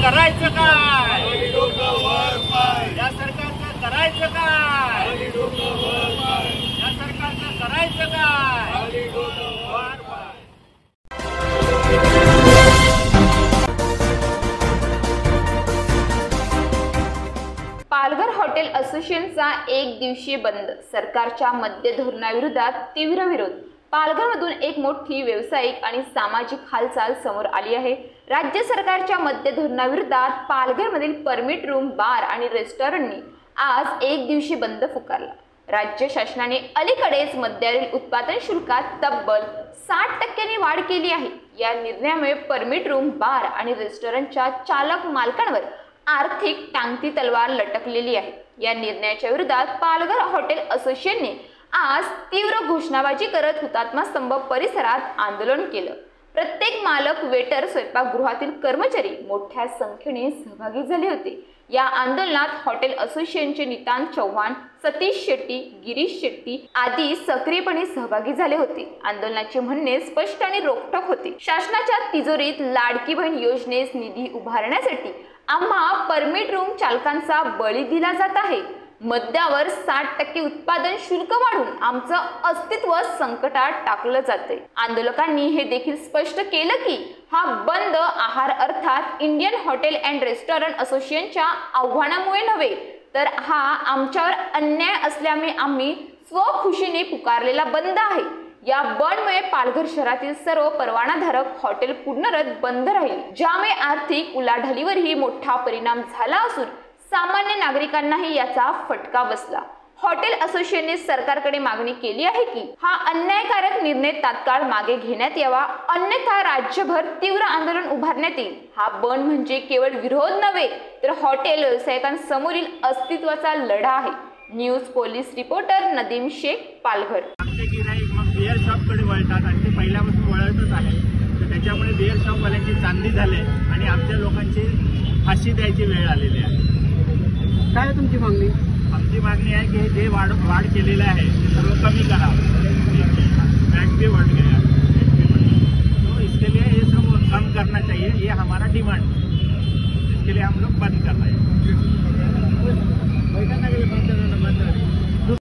करायचं काय? या सरकारचं करायचं काय? या सरकारचं करायचं काय? पालघर हॉटेल असोसिएशनचा एक दिवसीय बंद, सरकारच्या मद्य धोरणाविरोधात तीव्र विरोध। पालघरमधून एक मोठी व्यावसायिक आणि सामाजिक हालचाल समोर आली आहे। राज्य सरकारच्या मद्य धोरणाविरोधात पालघरमधील परमिट रूम, बार आणि रेस्टॉरंटनी आज एक दिवसीय बंद पुकारला। राज्य शासनाने अलीकडेच मद्यावरील उत्पादन शुल्कात तब्बल 60% वाढ केली आहे। या निर्णयामुळे परमिट रूम, बार आणि रेस्टॉरंटच्या चालक मालकांवर आर्थिक टांगती तलवार लटकलेली आहे। या निर्णयाच्या विरोधात पालघर हॉटेल असोसिएशनने आज तीव्र घोषणाबाजी करत हुतात्मा स्तंभ परिसरात आंदोलन केलं। प्रत्येक मालक, वेटर, स्वयंपाकगृहातील कर्मचारी मोठ्या संख्येने सहभागी झाले होते। या आंदोलनात हॉटेल असोसिएशनचे नितांत चव्हाण, सतीश शेट्टी, गिरीश शेट्टी आदी सक्रियपणे सहभागी झाले होते। आंदोलनाचे म्हणणे स्पष्ट आणि रोखठोक होते। शासनाच्या तिजोरीत लाडकी बहीण योजनेस निधी उभारण्यासाठी आम्हा परमिट रूम चालकांचा बळी दिला जात आहे। मद्यावर 60% उत्पादन शुल्क वाढून आमचं अस्तित्व संकटात टाकलं जाते। आंदोलकांनी हे देखील स्पष्ट केलं की हा बंद आहार अर्थात इंडियन हॉटेल अँड रेस्टॉरंट असोसिएशनच्या आव्हानामुळे नव्हे, तर हा आमच्यावर अन्याय असल्यामुळे आम्ही स्वखुशीने पुकारलेला बंद आहे। या बंदमुळे पालघर शहरातील सर्व परवानाधारक हॉटेल पूर्णतः बंद राहील, ज्यामुळे आर्थिक उलाढालीवरही मोठा परिणाम झाला असून सामान्य नागरिकांनाही याचा फटका बसला। हॉटेल असोसिएशनने सरकारकडे मागणी केली आहे की हा अन्यायकारक निर्णय तात्काळ मागे घेण्यात यावा, अन्यथा राज्यभर तीव्र आंदोलन उभारण्यात येईल। हा बंद म्हणजे केवळ विरोध नव्हे, तर हॉटेल व्यावसायिकांसमोरील अस्तित्वाचा लढा आहे। News police reporter Nadeem Shaikh, Palghar. मग बिअर शॉपकडे वळतात आणि ते पहिल्यापासून वळतच आहे, तर त्याच्यामुळे बिअर शॉपवाल्यांची चांदी झाले आणि आमच्या लोकांची फाशी द्यायची वेळ आलेली आहे। काय तुमची मागणी? आमची मागणी आहे की जे वाढ केलेलं आहे ते सर्व कमी करा, व्याजबी वाढ करा।